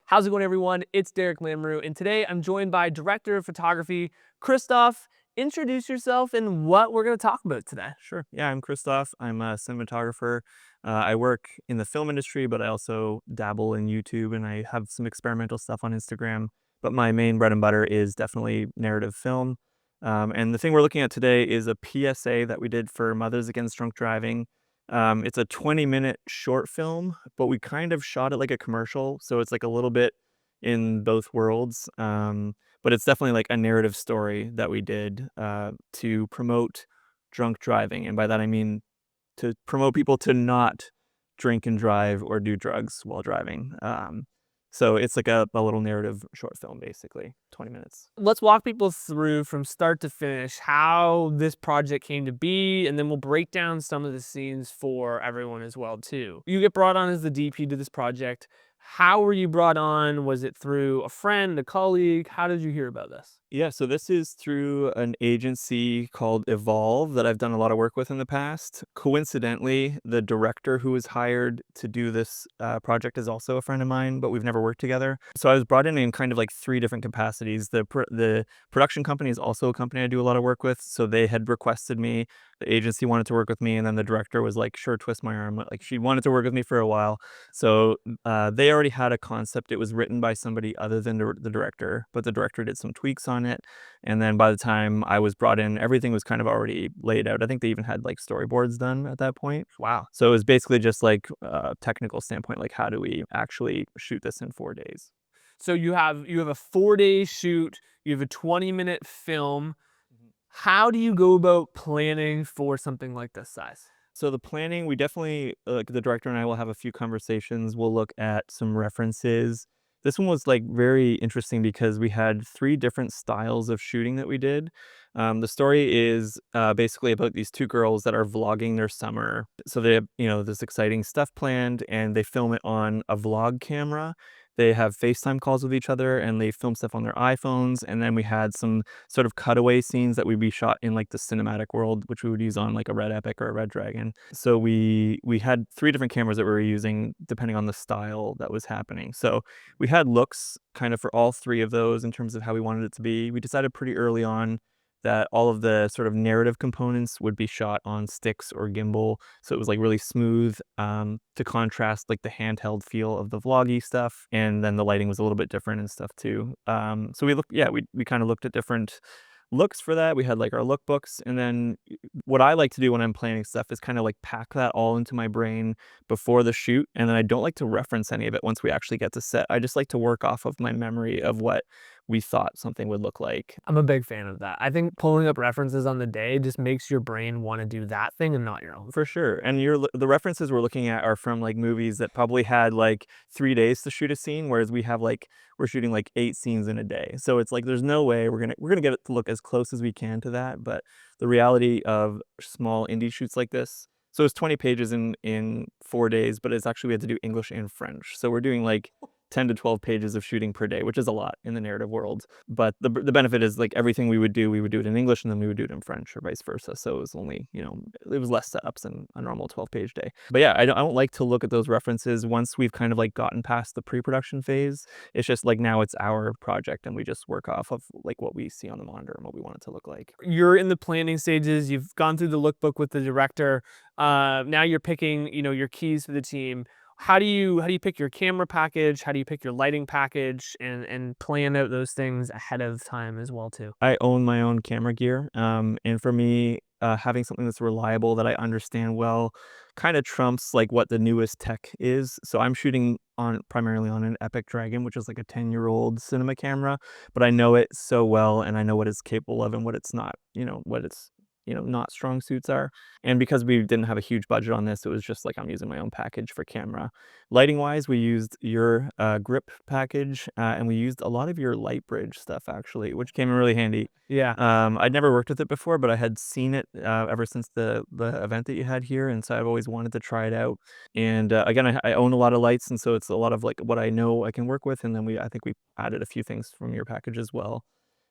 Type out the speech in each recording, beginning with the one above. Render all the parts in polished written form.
How's it going, everyone? It's Derek Lamrou, and today I'm joined by Director of Photography, Christoph. Introduce yourself and what we're going to talk about today. Sure. Yeah, I'm Christoph. I'm a cinematographer. I work in the film industry, but I also dabble in YouTube and I have some experimental stuff on Instagram. But my main bread and butter is definitely narrative film. And the thing we're looking at today is a PSA that we did for Mothers Against Drunk Driving. It's a 20-minute short film, but we kind of shot it like a commercial. So it's like a little bit in both worlds. But it's definitely like a narrative story that we did to promote drunk driving. And by that, I mean to promote people to not drink and drive or do drugs while driving. So it's like a little narrative short film, basically, 20 minutes. Let's walk people through from start to finish how this project came to be, and then we'll break down some of the scenes for everyone as well, too. You get brought on as the DP to this project. How were you brought on? Was it through a friend, a colleague? How did you hear about this? Yeah, so this is through an agency called Evolve that I've done a lot of work with in the past. Coincidentally, the director who was hired to do this project is also a friend of mine, but we've never worked together. So I was brought in kind of like three different capacities. The production company is also a company I do a lot of work with, so they had requested me. The agency wanted to work with me, and then the director was like, "Sure, twist my arm." Like she wanted to work with me for a while, so they already had a concept. It was written by somebody other than the director, but the director did some tweaks on it. And then by the time I was brought in, everything was kind of already laid out. I think they even had like storyboards done at that point. Wow. So it was basically just like a technical standpoint, like how do we actually shoot this in 4 days? So you have a 4-day shoot, you have a 20-minute film. How do you go about planning for something like this size? So the planning, we definitely, like the director and I will have a few conversations. We'll look at some references. This one was like very interesting because we had three different styles of shooting that we did. The story is basically about these two girls that are vlogging their summer. So they have, this exciting stuff planned and they film it on a vlog camera. They have FaceTime calls with each other and they film stuff on their iPhones. And then we had some sort of cutaway scenes that would be shot in like the cinematic world, which we would use on like a Red Epic or a Red Dragon. So we had three different cameras that we were using depending on the style that was happening. So we had looks kind of for all three of those in terms of how we wanted it to be. We decided pretty early on that all of the sort of narrative components would be shot on sticks or gimbal. So it was like really smooth to contrast like the handheld feel of the vloggy stuff. And then the lighting was a little bit different and stuff too. So we kind of looked at different looks for that. We had like our lookbooks. And then what I like to do when I'm planning stuff is kind of like pack that all into my brain before the shoot. And then I don't like to reference any of it once we actually get to set. I just like to work off of my memory of what we thought something would look like. I'm a big fan of that. I think pulling up references on the day just makes your brain want to do that thing and not your own. For sure. And the references we're looking at are from like movies that probably had like 3 days to shoot a scene, whereas we're shooting like 8 scenes in a day. So it's like there's no way we're gonna get it to look as close as we can to that. But the reality of small indie shoots like this, so it's 20 pages in 4 days, but it's actually we had to do English and French. So we're doing like 10 to 12 pages of shooting per day, which is a lot in the narrative world. But the benefit is like everything we would do it in English and then we would do it in French or vice versa. So it was only, it was less setups than a normal 12-page day. But yeah, I don't like to look at those references once we've kind of like gotten past the pre-production phase. It's just like now it's our project and we just work off of like what we see on the monitor and what we want it to look like. You're in the planning stages. You've gone through the lookbook with the director. Now you're picking, your keys for the team. How do you pick your camera package? How do you pick your lighting package and plan out those things ahead of time as well too? I own my own camera gear, and for me, having something that's reliable that I understand well kind of trumps like what the newest tech is. So I'm shooting on primarily on an Epic Dragon, which is like a 10-year-old cinema camera, but I know it so well and I know what it's capable of and what it's not, what its not strong suits are. And because we didn't have a huge budget on this, it was just like I'm using my own package for camera. Lighting wise, we used your grip package and we used a lot of your Lightbridge stuff actually, which came in really handy. Yeah. I'd never worked with it before, but I had seen it ever since the event that you had here, and so I've always wanted to try it out. And again, I own a lot of lights, and so it's a lot of like what I know I can work with. And then I think we added a few things from your package as well.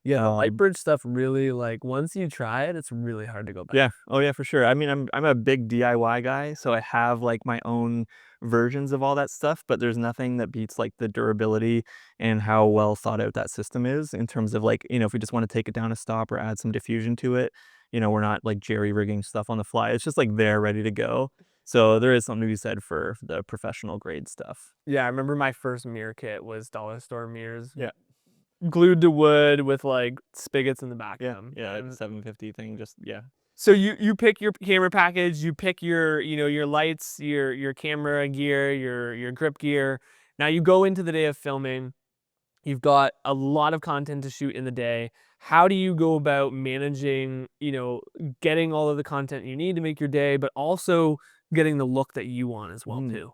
Yeah, the Um, Lightbridge stuff really, like, once you try it, it's really hard to go back. yeah. Oh, yeah, for sure. I mean, I'm a big DIY guy, so I have, like, my own versions of all that stuff, but there's nothing that beats, like, the durability and how well thought out that system is in terms of, like, if we just wanna take it down a stop or add some diffusion to it, we're not, like, jerry-rigging stuff on the fly. It's just, like, there ready to go. So there is something to be said for the professional grade stuff. Yeah, I remember my first mirror kit was dollar store mirrors, Yeah. glued to wood with, like, spigots in the back of Yeah. them, Yeah, and 750 thing, just yeah. so you pick your camera package, you pick your, your lights, your camera gear, your grip gear. Now you go into the day of filming. You've got a lot of content to shoot in the day. How do you go about managing, getting all of the content you need to make your day, but also getting the look that you want as well Mhm. too?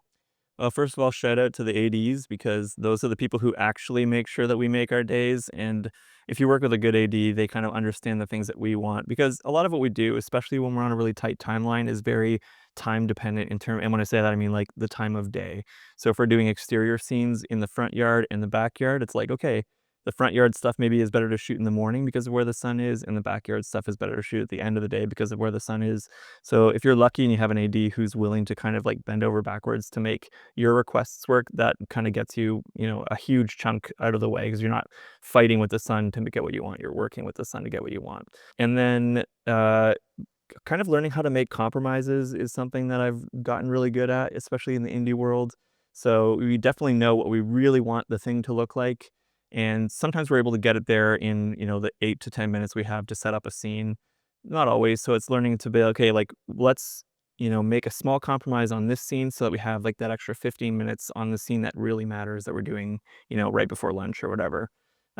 First of all, shout out to the ADs because those are the people who actually make sure that we make our days. And if you work with a good AD, they kind of understand the things that we want because a lot of what we do, especially when we're on a really tight timeline, is very time dependent in term. And when I say that, I mean like the time of day. So if we're doing exterior scenes in the front yard and the backyard, it's like, okay, the front yard stuff maybe is better to shoot in the morning because of where the sun is, and the backyard stuff is better to shoot at the end of the day because of where the sun is. So if you're lucky and you have an AD who's willing to kind of like bend over backwards to make your requests work, that kind of gets you, a huge chunk out of the way because you're not fighting with the sun to get what you want. You're working with the sun to get what you want. And then kind of learning how to make compromises is something that I've gotten really good at, especially in the indie world. So we definitely know what we really want the thing to look like. And sometimes we're able to get it there in, the 8 to 10 minutes we have to set up a scene. Not always. So it's learning to be, okay, like, let's, make a small compromise on this scene so that we have like that extra 15 minutes on the scene that really matters that we're doing, right before lunch or whatever.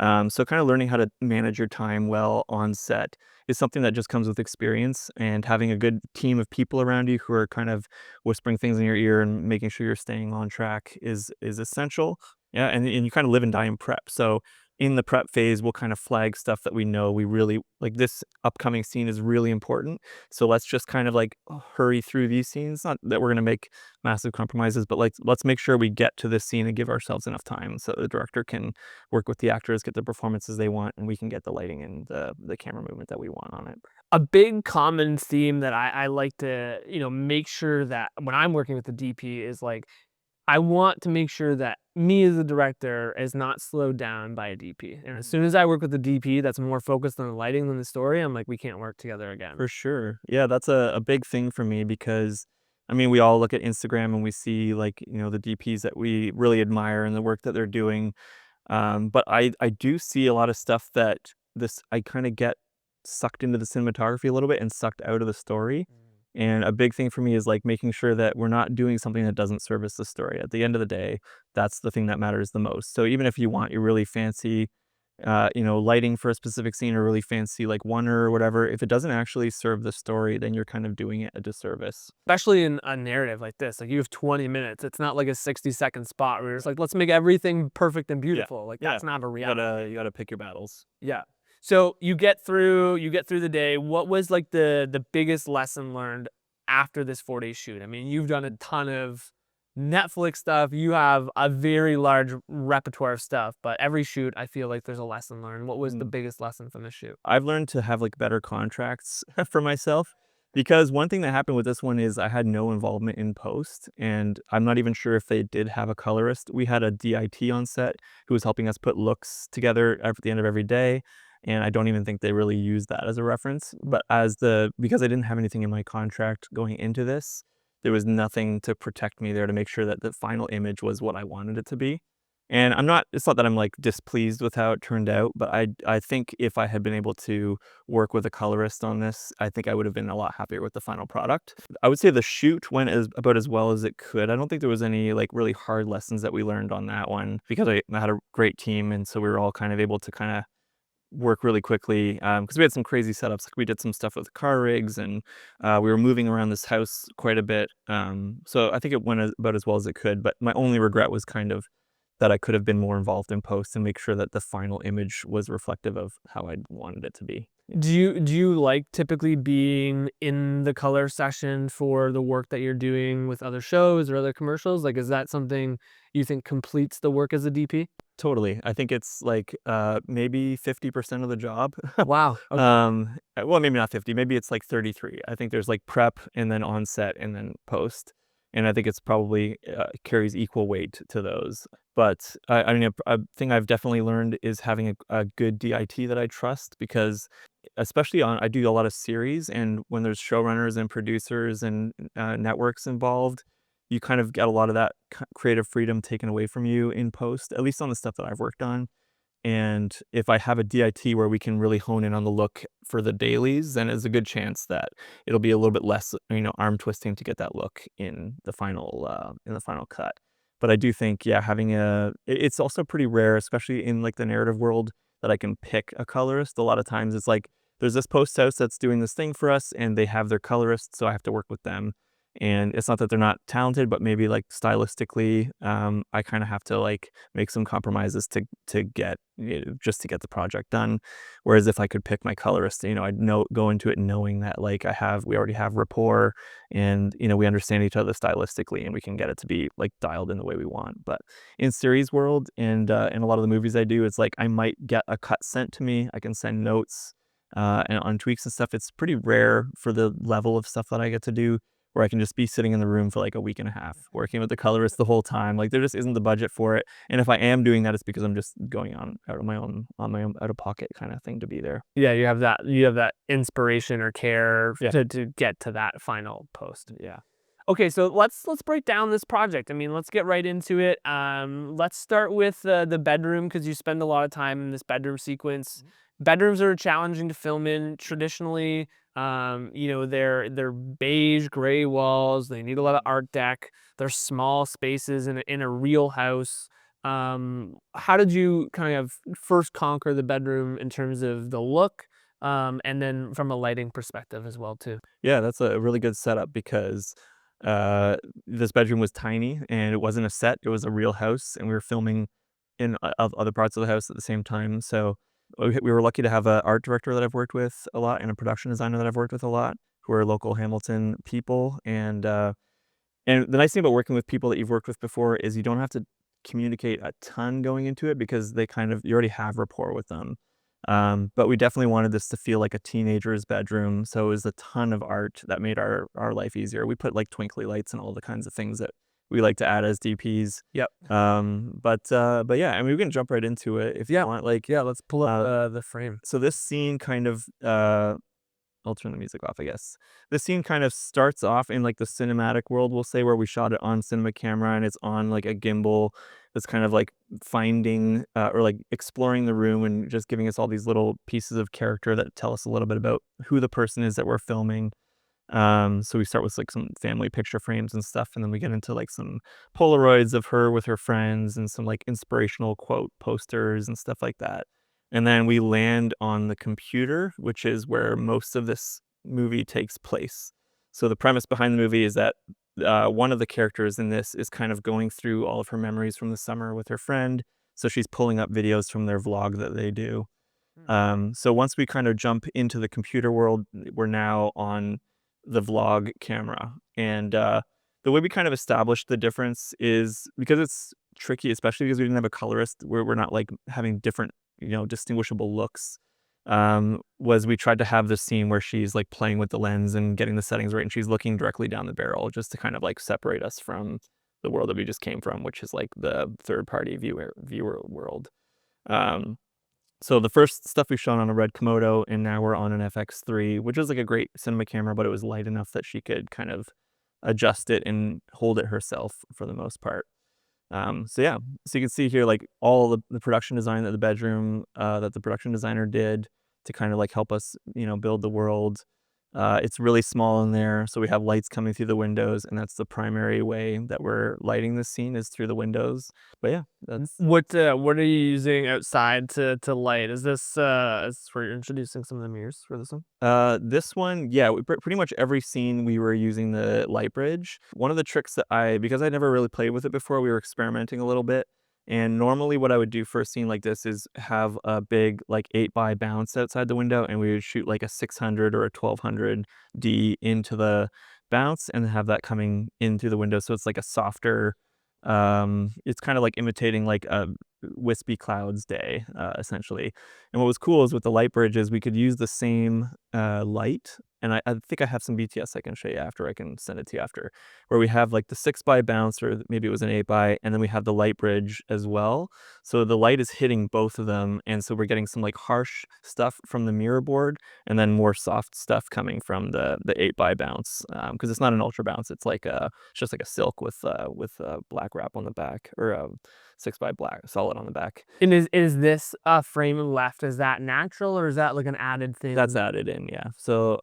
So kind of learning how to manage your time well on set is something that just comes with experience, and having a good team of people around you who are kind of whispering things in your ear and making sure you're staying on track is essential. Yeah, and you kind of live and die in prep. So in the prep phase, we'll kind of flag stuff that we know we really like. This upcoming scene is really important. So let's just kind of like hurry through these scenes. Not that we're going to make massive compromises, but like let's make sure we get to this scene and give ourselves enough time so the director can work with the actors, get the performances they want, and we can get the lighting and the camera movement that we want on it. A big common theme that I like to, make sure that when I'm working with the DP is like, I want to make sure that me as a director is not slowed down by a DP. And as Mhm. soon as I work with a DP that's more focused on the lighting than the story, I'm like, we can't work together again. For sure. Yeah, that's a big thing for me because I mean, we all look at Instagram and we see like, the DPs that we really admire and the work that they're doing. But I do see a lot of stuff that this I kind of get sucked into the cinematography a little bit and sucked out of the story. And a big thing for me is like making sure that we're not doing something that doesn't service the story. At the end of the day, that's the thing that matters the most. So even if you want your really fancy, lighting for a specific scene or really fancy like one or whatever, if it doesn't actually serve the story, then you're kind of doing it a disservice. Especially in a narrative like this, like you have 20 minutes. It's not like a 60-second spot where it's like, let's make everything perfect and Yeah, beautiful. Like yeah. that's not a You reality. gotta you gotta pick your battles. Yeah. So you get through the day. What was like the biggest lesson learned after this 4-day shoot? I mean, you've done a ton of Netflix stuff. You have a very large repertoire of stuff, but every shoot I feel like there's a lesson learned. What was the Mhm. biggest lesson from the shoot? I've learned to have, like, better contracts for myself, because one thing that happened with this one is I had no involvement in post, and I'm not even sure if they did have a colorist. We had a DIT on set who was helping us put looks together at the end of every day, and I don't even think they really used that as a reference, but because I didn't have anything in my contract going into this, there was nothing to protect me there to make sure that the final image was what I wanted it to be. And it's not that I'm, like, displeased with how it turned out, but I think if I had been able to work with a colorist on this, I think I would have been a lot happier with the final product. I would say the shoot went about as well as it could. I don't think there was any, like, really hard lessons that we learned on that one because I had a great team, and so we were all kind of able to kinda work really quickly, because we had some crazy setups. Like, we did some stuff with car rigs, and, we were moving around this house quite a bit, so I think it went about as well as it could, but my only regret was kind of that I could have been more involved in post and make sure that the final image was reflective of how I wanted it to be. Do you like typically being in the color session for the work that you're doing with other shows or other commercials? Like, is that something you think completes the work as a DP? Totally. I think it's like, maybe 50% of the job. Wow. Okay. Well, maybe not 50, maybe it's like 33. I think there's like prep and then on set and then post. And I think it's probably, carries equal weight to those. But I mean, a thing I've definitely learned is having a good DIT that I trust because especially I do a lot of series, and when there's showrunners and producers and, networks involved, you kind of get a lot of that creative freedom taken away from you in post, at least on the stuff that I've worked on. And if I have a DIT where we can really hone in on the look for the dailies, then there's a good chance that it'll be a little bit less, arm twisting to get that look in the final cut. But I do think, yeah, it's also pretty rare, especially in like the narrative world, that I can pick a colorist. A lot of times it's like there's this post house that's doing this thing for us, and they have their colorist, so I have to work with them. And it's not that they're not talented, but maybe like stylistically, I kind of have to like make some compromises to get just to get the project done. Whereas if I could pick my colorist, I'd go into it knowing that like we already have rapport, and we understand each other stylistically, and we can get it to be like dialed in the way we want. But in series world and in a lot of the movies I do, it's like I might get a cut sent to me. I can send notes and on tweaks and stuff. It's pretty rare for the level of stuff that I get to do where I can just be sitting in the room for like a week and a half, working with the colorist the whole time. Like there just isn't the budget for it. And if I am doing that, it's because I'm just going on out of my own out of pocket kind of thing to be there. Yeah, you have that inspiration or care Yeah. to get to that final post. Yeah. Okay, so let's break down this project. I mean, let's get right into it. Let's start with the bedroom because you spend a lot of time in this bedroom sequence. Bedrooms are challenging to film in traditionally. They're beige, gray walls. They need a lot of art deck. They're small spaces in a real house. How did you kind of first conquer the bedroom in terms of the look, and then from a lighting perspective as well too? Yeah, that's a really good setup because this bedroom was tiny and it wasn't a set, it was a real house, and we were filming in other parts of the house at the same time. So we were lucky to have an art director that I've worked with a lot and a production designer that I've worked with a lot, who are local Hamilton people. And the nice thing about working with people that you've worked with before is you don't have to communicate a ton going into it because you already have rapport with them. But we definitely wanted this to feel like a teenager's bedroom, so it was a ton of art that made our life easier. We put like twinkly lights and all the kinds of things that we like to add as DPs. Yep. But yeah, I mean, we can jump right into it if you Yeah. want. Like, Yeah. Let's pull up uh, the frame. so this scene kind of I'll turn the music off, I guess. The scene kind of starts off in like the cinematic world, we'll say, where we shot it on cinema camera and it's on like a gimbal that's kind of like finding or like exploring the room and just giving us all these little pieces of character that tell us a little bit about who the person is that we're filming. So we start with like some family picture frames and stuff, and then we get into like some Polaroids of her with her friends and some like inspirational quote posters and stuff like that. And then we land on the computer, which is where most of this movie takes place. So the premise behind the movie is that one of the characters in this is kind of going through all of her memories from the summer with her friend. So she's pulling up videos from their vlog that they do. So once we kind of jump into the computer world, we're now on the vlog camera. And the way we kind of established the difference is because it's tricky, especially because we didn't have a colorist, where we're not like having different, distinguishable looks. Was we tried to have this scene where she's like playing with the lens and getting the settings right, and she's looking directly down the barrel just to kind of like separate us from the world that we just came from, which is like the third party viewer world. Um, so the first stuff we shot on a red Komodo, and now we're on an FX3, which is like a great cinema camera, but it was light enough that she could kind of adjust it and hold it herself for the most part. So yeah, so you can see here like all the production design that the production designer did to kind of like help us, build the world. It's really small in there, so we have lights coming through the windows, and that's the primary way that we're lighting this scene is through the windows. But yeah, that's What are you using outside to light? Is this where you're introducing some of the mirrors for this one? this one, yeah, pretty much every scene we were using the Lightbridge. One of the tricks because I never really played with it before, we were experimenting a little bit, And normally what I would do for a scene like this is have a big like 8 by bounce outside the window, and we would shoot like a 600 or a 1200 D into the bounce and have that coming in through the window. So it's like a softer, it's kind of like imitating like a wispy clouds day, essentially. And what was cool is with the Lightbridge is we could use the same light. And I think I have some BTS I can show you after. I can send it to you after, where we have like the 6 by bounce, or maybe it was an 8 by, and then we have the Lightbridge as well. So the light is hitting both of them, and so we're getting some like harsh stuff from the mirror board, and then more soft stuff coming from the 8 by bounce, because it's not an ultra bounce. It's just like a silk with black wrap on the back, or 6 by black solid on the back. And is this, frame left, is that natural or is that like an added That's thing? added in, yeah. So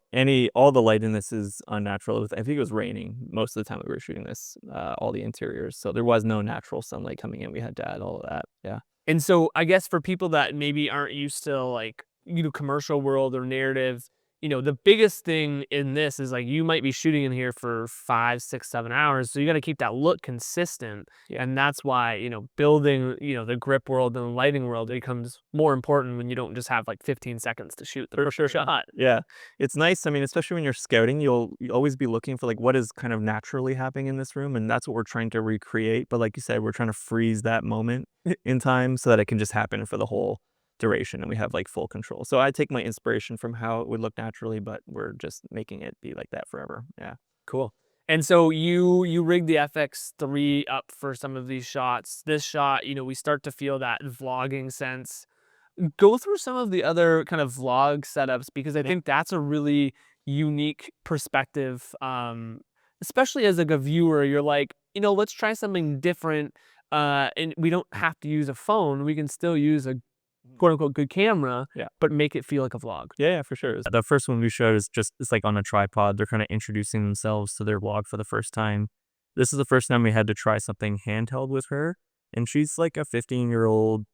all the light in this is unnatural. I think it was raining most of the time that we were shooting this, all the interiors. So there was no natural sunlight coming in. We had to add all of that. Yeah. And so I guess for people that maybe aren't used to like, commercial world or narrative, the biggest thing in this is like you might be shooting in here for 5, 6, 7 hours. So you got to keep that look consistent. Yeah. And that's why, building, the grip world and the lighting world becomes more important when you don't just have like 15 seconds to shoot the For perfect sure. shot. Yeah. It's nice. I mean, especially when you're scouting, you always be looking for like what is kind of naturally happening in this room, and that's what we're trying to recreate. But like you said, we're trying to freeze that moment in time so that it can just happen for the whole duration and we have like full control. So I take my inspiration from how it would look naturally, but we're just making it be like that forever. Yeah. Cool. And so you rigged the FX3 up for some of these shots. This shot, we start to feel that vlogging sense. Go through some of the other kind of vlog setups because I think that's a really unique perspective. Especially as like a viewer, you're like, let's try something different. And we don't have to use a phone. We can still use a quote unquote good camera, Yeah. but make it feel like a vlog. Yeah, for sure. The first one we showed is just it's like on a tripod. They're kind of introducing themselves to their vlog for the first time. This is the first time we had to try something handheld with her. And she's like a 15-year-old,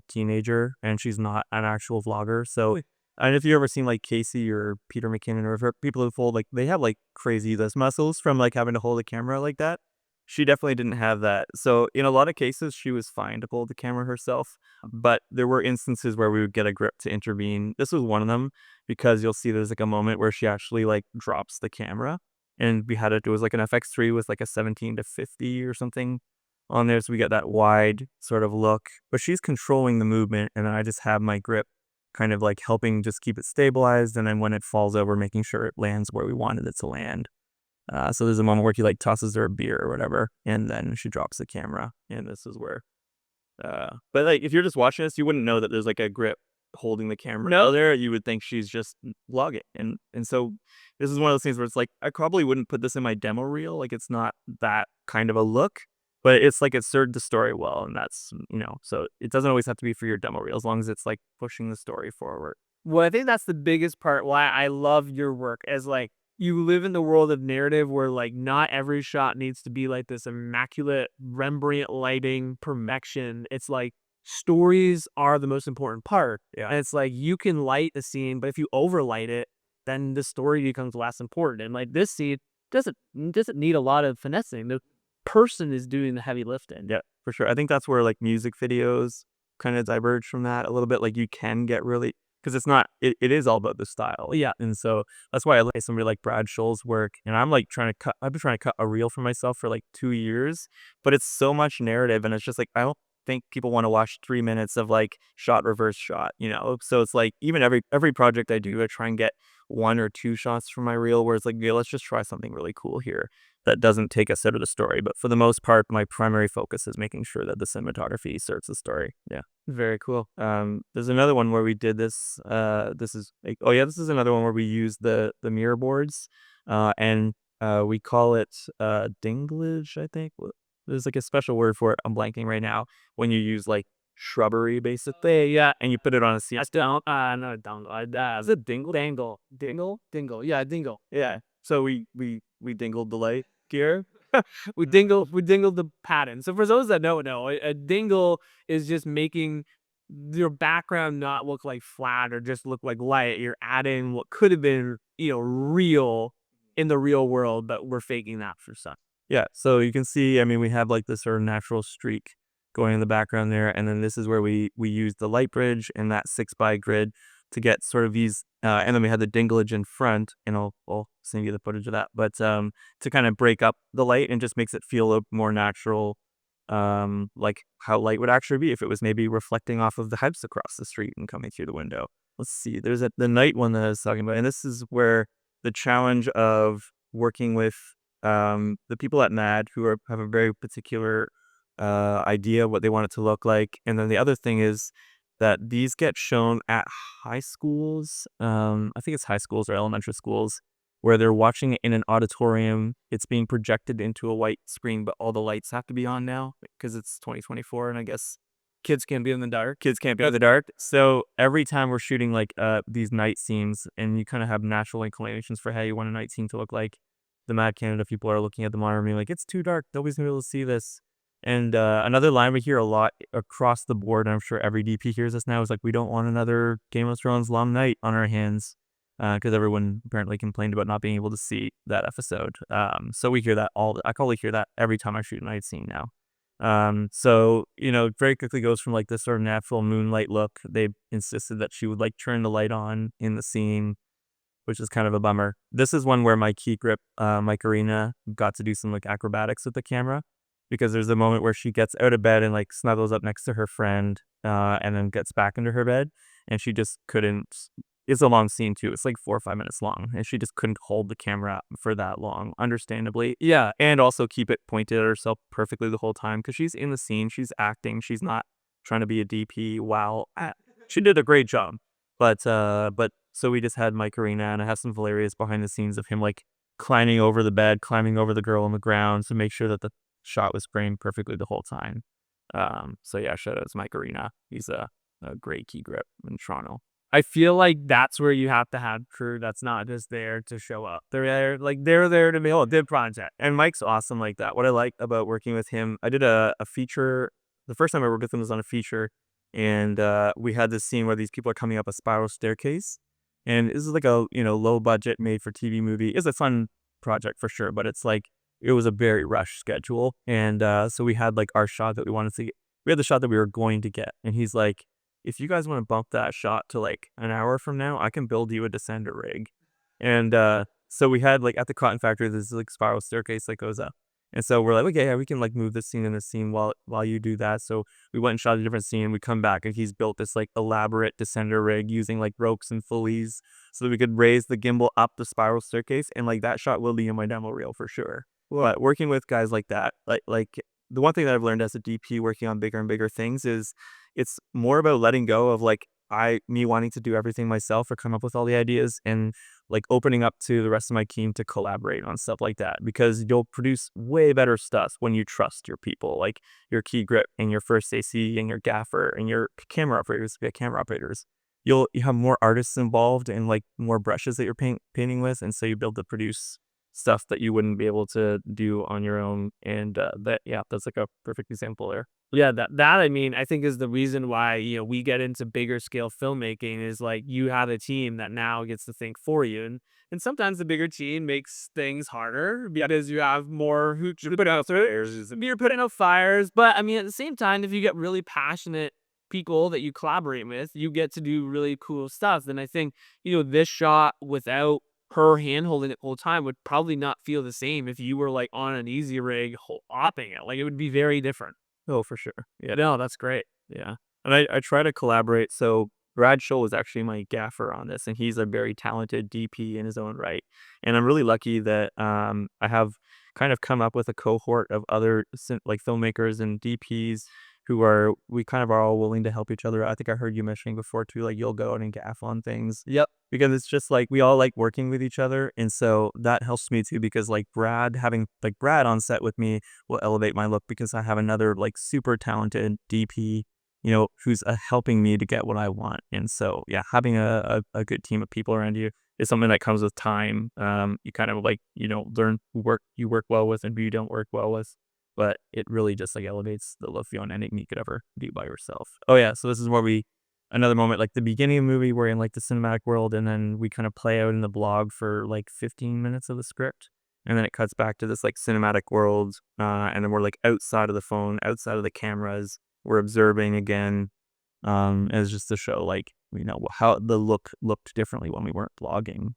teenager, and she's not an actual vlogger. So, and if you ever seen like Casey or Peter McKinnon or people who fold, like they have like crazy this muscles from like having to hold a camera like that. She definitely didn't have that. So in a lot of cases, she was fine to hold the camera herself, but there were instances where we would get a grip to intervene. This was one of them because you'll see there's like a moment where she actually like drops the camera, and it was like an FX3 with like a 17 to 50 or something on there. So we get that wide sort of look, but she's controlling the movement, and I just have my grip kind of like helping just keep it stabilized. And then when it falls over, making sure it lands where we wanted it to land. So there's a moment where he like tosses her a beer or whatever, and then she drops the camera, and this is where. But like if you're just watching this, you wouldn't know that there's like a grip holding the camera No. there. You would think she's just vlogging, and so this is one of those things where it's like I probably wouldn't put this in my demo reel. Like it's not that kind of a look, but it's like it served the story well, and that's so it doesn't always have to be for your demo reel as long as it's like pushing the story forward. Well, I think that's the biggest part why I love your work as like you live in the world of narrative where like not every shot needs to be like this immaculate Rembrandt lighting perfection. It's like stories are the most important part. Yeah. And it's like you can light the scene, but if you overlight it, then the story becomes less important. And like this scene doesn't need a lot of finessing. The person is doing the heavy lifting. Yeah, for sure. I think that's where like music videos kind of diverge from that a little bit. Like you can get really because it's not it is all about the style. Yeah. And so that's why I like somebody like Brad Scholl's work. And I'm like I've been trying to cut a reel for myself for like 2 years, but it's so much narrative and it's just like I don't think people want to watch 3 minutes of like shot reverse shot. So it's like even every project I do, I try and get 1 or 2 shots from my reel where it's like, yeah, let's just try something really cool here that doesn't take us out of the story. But for the most part, my primary focus is making sure that the cinematography serves the story. Yeah. Very cool. There's another one where we did this. This is like, oh yeah, this is another one where we use the mirror boards, and we call it dinglage. I think there's like a special word for it. I'm blanking right now. When you use like shrubbery basically, Yeah. and you put it on a scene. That's down. No, down. Is it dingle? Dangle. Dingle. Yeah, dingle. Yeah. So we dingled the light gear. We dingled the pattern. So for those that don't know, a dingle is just making your background not look like flat or just look like light. You're adding what could have been, real in the real world, but we're faking that for sun. Yeah, so you can see, I mean, we have like this sort of natural streak going in the background there. And then this is where we use the Lightbridge and that 6 by grid to get sort of these, and then we had the dinglage in front, and I'll send you the footage of that. But to kind of break up the light and just makes it feel a more natural, like how light would actually be if it was maybe reflecting off of the house across the street and coming through the window. Let's see, there's the night one that I was talking about, and this is where the challenge of working with the people at MAD who have a very particular idea of what they want it to look like. And then the other thing is that these get shown at high schools. I think it's high schools or elementary schools where they're watching it in an auditorium. It's being projected into a white screen, but all the lights have to be on now because it's 2024, and I guess Kids can be in the dark. kids can't be in the dark. So every time we're shooting like these night scenes, and you kind of have natural inclinations for how you want a night scene to look like, the Mad Canada people are looking at the monitor and being like, "It's too dark. Nobody's gonna be able to see this." And another line we hear a lot across the board, and I'm sure every DP hears this now, is like, "We don't want another Game of Thrones long night on our hands," because everyone apparently complained about not being able to see that episode. So we hear that I probably hear that every time I shoot a night scene now. So, very quickly goes from like this sort of natural moonlight look. They insisted that she would like turn the light on in the scene, which is kind of a bummer. This is one where my key grip, Mike Arena, got to do some like acrobatics with the camera, because there's a moment where she gets out of bed and like snuggles up next to her friend, and then gets back into her bed, and she just couldn't. It's a long scene too. It's like 4 or 5 minutes long, and she just couldn't hold the camera for that long, understandably. Yeah, and also keep it pointed at herself perfectly the whole time because she's in the scene, she's acting, she's not trying to be a DP. Wow, she did a great job. But so we just had Mike Arena, and I have some hilarious behind the scenes of him like climbing over the bed, climbing over the girl on the ground to make sure that the shot was framed perfectly the whole time. So yeah, shout out to Mike Arena. He's a great key grip in Toronto. I feel like that's where you have to have crew that's not just there to show up. They're there to make a project. And Mike's awesome like that. What I like about working with him, I did a feature. The first time I worked with him was on a feature, and we had this scene where these people are coming up a spiral staircase, and this is like a low budget made for TV movie. It's a fun project for sure, but it's like it was a very rushed schedule, and so we had like our shot that we wanted to get. We had the shot that we were going to get, and he's like, "If you guys want to bump that shot to like an hour from now, I can build you a descender rig." And so we had like at the cotton factory, this like spiral staircase that goes up. And so we're like, okay, yeah, we can like move this scene and this scene while you do that. So we went and shot a different scene. We come back and he's built this like elaborate descender rig using like ropes and pulleys so that we could raise the gimbal up the spiral staircase. And like that shot will be in my demo reel for sure. But working with guys like that, like the one thing that I've learned as a DP working on bigger and bigger things is it's more about letting go of like me wanting to do everything myself or come up with all the ideas, and like opening up to the rest of my team to collaborate on stuff like that, because you'll produce way better stuff when you trust your people, like your key grip and your first AC and your gaffer and your camera operators. You have more artists involved and like more brushes that you're painting with, and so you build to produce stuff that you wouldn't be able to do on your own. And that's like a perfect example there. Yeah, that I mean, I think is the reason why, we get into bigger scale filmmaking is like you have a team that now gets to think for you. And sometimes the bigger team makes things harder because you have more who to put out fires. You're putting out fires. But I mean, at the same time, if you get really passionate people that you collaborate with, you get to do really cool stuff. And I think, this shot without her hand holding it the whole time would probably not feel the same if you were like on an easy rig opping it. Like it would be very different. Oh, for sure. Yeah. No, that's great. Yeah. And I try to collaborate. So Brad Scholl was actually my gaffer on this, and he's a very talented DP in his own right. And I'm really lucky that I have kind of come up with a cohort of other like filmmakers and DPs we kind of are all willing to help each other. I think I heard you mentioning before too, like you'll go out and gaff on things. Yep. Because it's just like we all like working with each other, and so that helps me too. Because like having Brad on set with me will elevate my look because I have another like super talented DP, who's helping me to get what I want. And so yeah, having a good team of people around you is something that comes with time. You kind of like learn who you work well with and who you don't work well with. But it really just like elevates the look beyond anything you could ever do by yourself. Oh yeah, so this is where another moment, like the beginning of the movie, we're in like the cinematic world, and then we kind of play out in the blog for like 15 minutes of the script. and then it cuts back to this like cinematic world, and then we're like outside of the phone, outside of the cameras, we're observing again, as just to show like how the look looked differently when we weren't vlogging.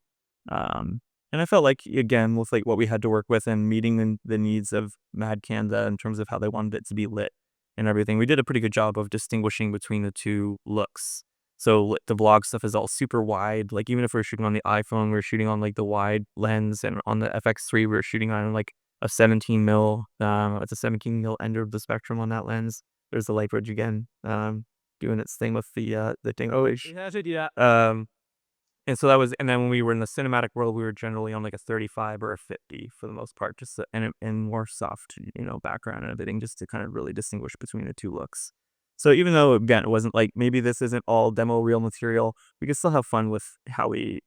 And I felt like again with like what we had to work with and meeting the needs of Mad Canada in terms of how they wanted it to be lit and everything, we did a pretty good job of distinguishing between the two looks. So the vlog stuff is all super wide. Like even if we're shooting on the iPhone, we're shooting on like the wide lens, and on the FX3, we're shooting on like a 17 mil. It's a 17 mil end of the spectrum on that lens. There's the Lightbridge again, doing its thing with the thing. Oh, Yeah, to do that. and so that was, and then when we were in the cinematic world, we were generally on like a 35 or a 50 for the most part, just and more soft, background and everything, just to kind of really distinguish between the two looks. So even though again it wasn't like maybe this isn't all demo reel material, we could still have fun with how we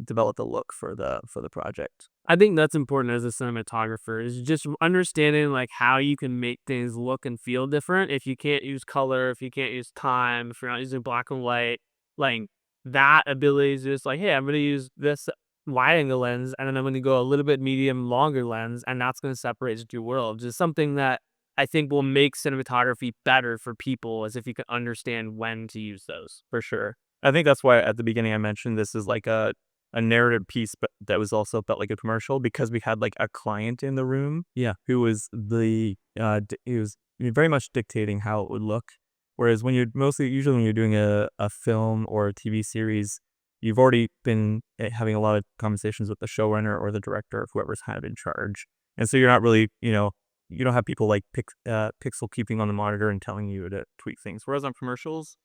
develop the look for the project. I think that's important as a cinematographer, is just understanding like how you can make things look and feel different. If you can't use color, if you can't use time, if you're not using black and white, like that ability is just like, hey, I'm gonna use this wide angle lens, and then I'm gonna go a little bit medium longer lens, and that's gonna separate the two worlds. Just something that I think will make cinematography better for people, as if you can understand when to use those. For sure. I think that's why at the beginning I mentioned this is like a narrative piece, but that was also felt like a commercial because we had like a client in the room, Yeah. who was he was very much dictating how it would look. Whereas when you're usually when you're doing a film or a TV series, you've already been having a lot of conversations with the showrunner or the director or whoever's kind of in charge. And so you're not really, you don't have people like pixel keeping on the monitor and telling you to tweak things. Whereas on commercials,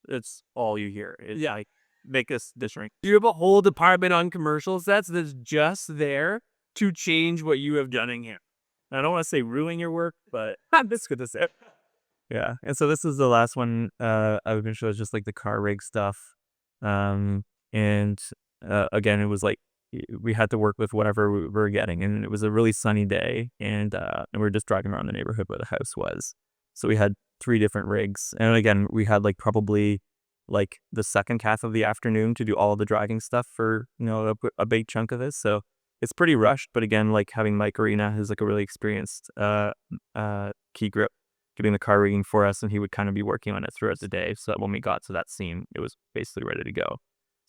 it's all you hear. It's Yeah. like, make this ring. You have a whole department on commercial sets that's just there to change what you have done in here. I don't want to say ruin your work, but that's good to say. Yeah. And so this is the last one I've been showing, just like the car rig stuff. And again, it was like we had to work with whatever we were getting, and it was a really sunny day, and we were just driving around the neighborhood where the house was. So we had three different rigs, and again, we had like probably like the second half of the afternoon to do all the driving stuff for a big chunk of this. So it's pretty rushed, but again, like having Mike Arena, who's like a really experienced key grip, getting the car rigging for us, and he would kind of be working on it throughout the day, so that when we got to that scene, it was basically ready to go.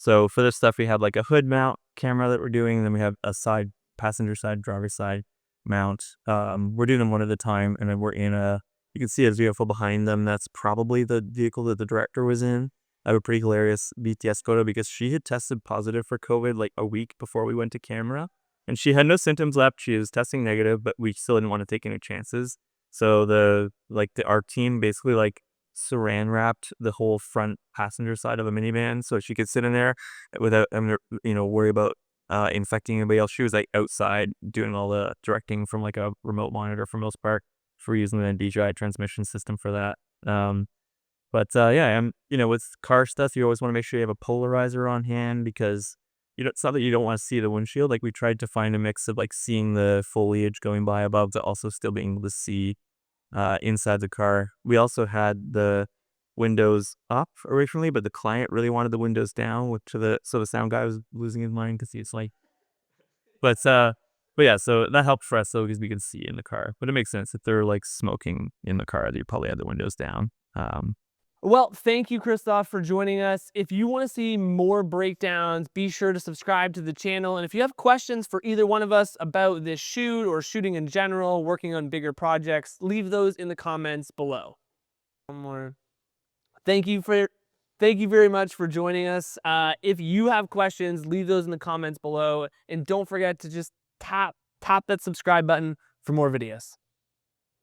So for this stuff, we have like a hood mount camera that we're doing, and then we have a side passenger side, driver side mount. We're doing them one at a time, and then we're in a. You can see a vehicle behind them. That's probably the vehicle that the director was in. I have a pretty hilarious BTS photo because she had tested positive for COVID like a week before we went to camera, and she had no symptoms left. She was testing negative, but we still didn't want to take any chances. So our team basically like saran wrapped the whole front passenger side of a minivan so she could sit in there without worry about infecting anybody else. She was like outside doing all the directing from like a remote monitor for most part. For using the DJI transmission system for that. But yeah, with car stuff, you always want to make sure you have a polarizer on hand because it's not that you don't want to see the windshield. Like we tried to find a mix of like seeing the foliage going by above, but also still being able to see inside the car. We also had the windows up originally, but the client really wanted the windows down, so the sound guy was losing his mind because he's like, but yeah, so that helped for us though because we could see in the car. But it makes sense if they're like smoking in the car, you probably have the windows down. Well, thank you, Christoph, for joining us. If you want to see more breakdowns, be sure to subscribe to the channel. And if you have questions for either one of us about this shoot or shooting in general, working on bigger projects, leave those in the comments below. One more. Thank you very much for joining us. If you have questions, leave those in the comments below. And don't forget to just tap that subscribe button for more videos.